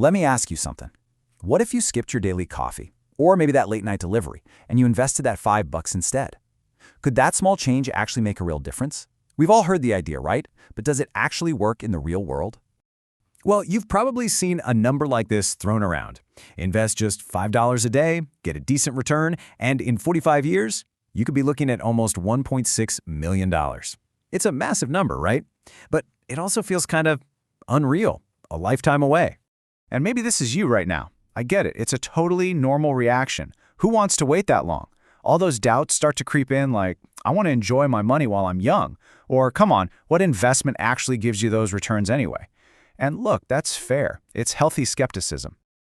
Let me ask you something. What if you skipped your daily coffee, or maybe that late night delivery, and you invested that $5 instead? Could that small change actually make a real difference? We've all heard the idea, right? But does it actually work in the real world? Well, you've probably seen a number like this thrown around. Invest just $5 a day, get a decent return, and in 45 years, you could be looking at almost $1.6 million. It's a massive number, right? But it also feels kind of unreal, a lifetime away. And maybe this is you right now. I get it. It's a totally normal reaction. Who wants to wait that long? All those doubts start to creep in like, I want to enjoy my money while I'm young. Or, come on, what investment actually gives you those returns anyway? And look, that's fair. It's healthy skepticism.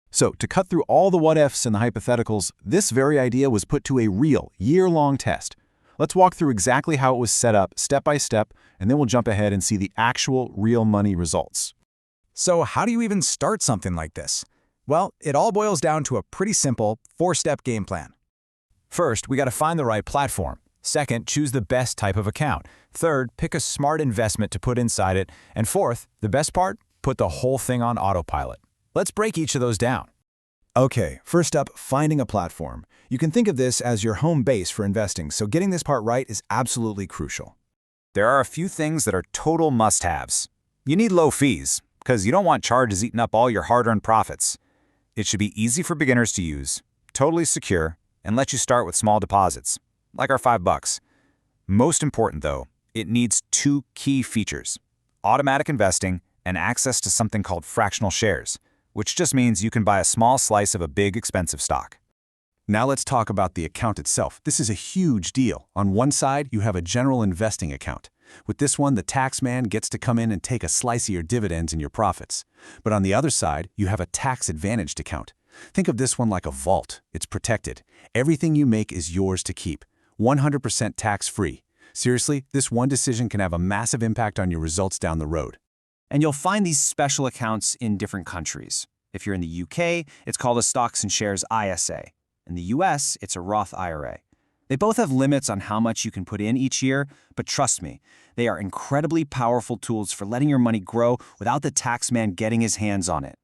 So, to cut through all the what-ifs and the hypotheticals, this very idea was put to a real, year-long test. Let's walk through exactly how it was set up, step by step, and then we'll jump ahead and see the actual real money results. So how do you even start something like this? Well, it all boils down to a pretty simple 4-step game plan. First, we got to find the right platform. Second, choose the best type of account. Third, pick a smart investment to put inside it. And fourth, the best part, put the whole thing on autopilot. Let's break each of those down. Okay, first up, finding a platform. You can think of this as your home base for investing, so getting this part right is absolutely crucial. There are a few things that are total must-haves. You need low fees, because you don't want charges eating up all your hard-earned profits. It should be easy for beginners to use, totally secure, and let you start with small deposits, like our $5. Most important, though, it needs 2 key features: automatic investing and access to something called fractional shares, which just means you can buy a small slice of a big, expensive stock. Now let's talk about the account itself. This is a huge deal. On one side, you have a general investing account. With this one, the tax man gets to come in and take a slice of your dividends and your profits. But on the other side, you have a tax-advantaged account. Think of this one like a vault. It's protected. Everything you make is yours to keep. 100% tax-free. Seriously, this one decision can have a massive impact on your results down the road. And you'll find these special accounts in different countries. If you're in the UK, it's called a Stocks and Shares ISA. In the US, it's a Roth IRA. They both have limits on how much you can put in each year, but trust me, they are incredibly powerful tools for letting your money grow without the tax man getting his hands on it.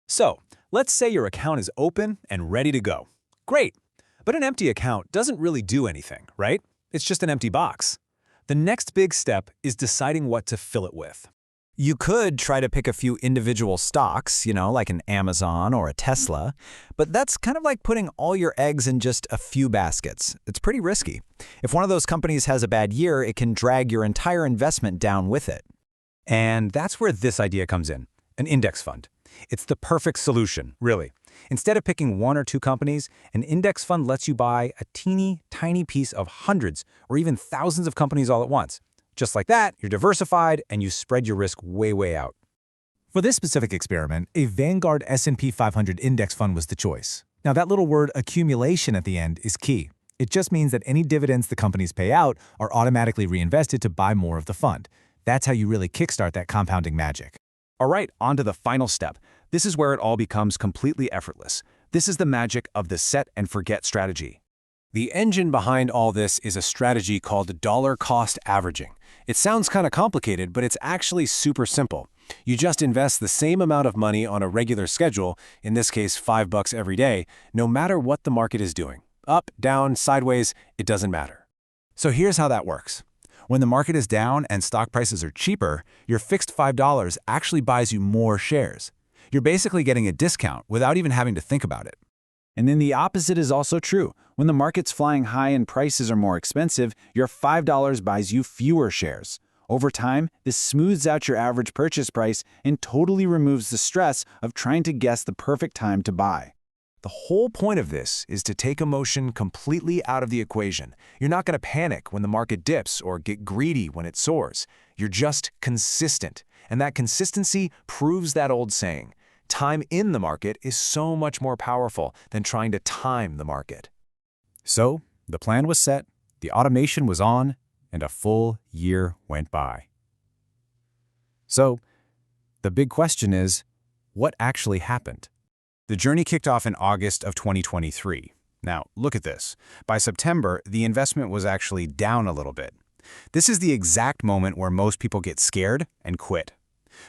So, let's say your account is open and ready to go. Great, but an empty account doesn't really do anything, right? It's just an empty box. The next big step is deciding what to fill it with. You could try to pick a few individual stocks, like an Amazon or a Tesla, but that's kind of like putting all your eggs in just a few baskets. It's pretty risky. If one of those companies has a bad year, it can drag your entire investment down with it. And that's where this idea comes in, an index fund. It's the perfect solution, really. Instead of picking 1 or 2 companies, an index fund lets you buy a teeny tiny piece of hundreds or even thousands of companies all at once. Just like that, you're diversified and you spread your risk way, way out. For this specific experiment, a Vanguard S&P 500 index fund was the choice. Now that little word accumulation at the end is key. It just means that any dividends the companies pay out are automatically reinvested to buy more of the fund. That's how you really kickstart that compounding magic. All right, on to the final step. This is where it all becomes completely effortless. This is the magic of the set and forget strategy. The engine behind all this is a strategy called dollar cost averaging. It sounds kind of complicated, but it's actually super simple. You just invest the same amount of money on a regular schedule, in this case $5 every day, no matter what the market is doing. Up, down, sideways, it doesn't matter. So here's how that works. When the market is down and stock prices are cheaper, your fixed $5 actually buys you more shares. You're basically getting a discount without even having to think about it. And then the opposite is also true. When the market's flying high and prices are more expensive, your $5 buys you fewer shares. Over time, this smooths out your average purchase price and totally removes the stress of trying to guess the perfect time to buy. The whole point of this is to take emotion completely out of the equation. You're not going to panic when the market dips or get greedy when it soars. You're just consistent. And that consistency proves that old saying, time in the market is so much more powerful than trying to time the market. So, the plan was set, the automation was on, and a full year went by. So, the big question is, what actually happened? The journey kicked off in August of 2023. Now, look at this. By September, the investment was actually down a little bit. This is the exact moment where most people get scared and quit.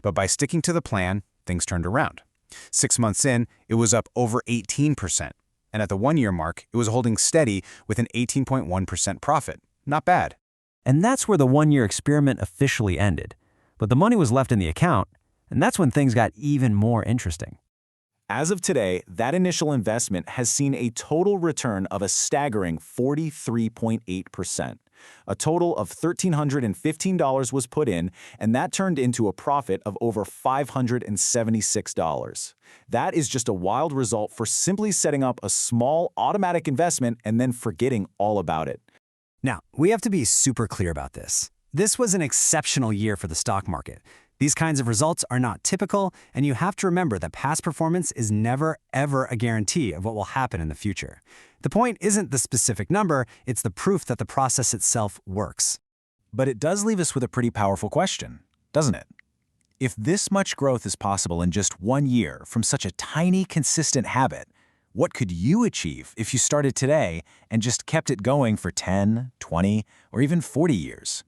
But by sticking to the plan, things turned around. 6 months in, it was up over 18%. And at the 1-year mark, it was holding steady with an 18.1% profit. Not bad. And that's where the 1-year experiment officially ended. But the money was left in the account, and that's when things got even more interesting. As of today, that initial investment has seen a total return of a staggering 43.8%. A total of $1,315 was put in, and that turned into a profit of over $576. That is just a wild result for simply setting up a small automatic investment and then forgetting all about it. Now, we have to be super clear about this. This was an exceptional year for the stock market. These kinds of results are not typical, and you have to remember that past performance is never, ever a guarantee of what will happen in the future. The point isn't the specific number, it's the proof that the process itself works. But it does leave us with a pretty powerful question, doesn't it? If this much growth is possible in just 1 year from such a tiny, consistent habit, what could you achieve if you started today and just kept it going for 10, 20, or even 40 years?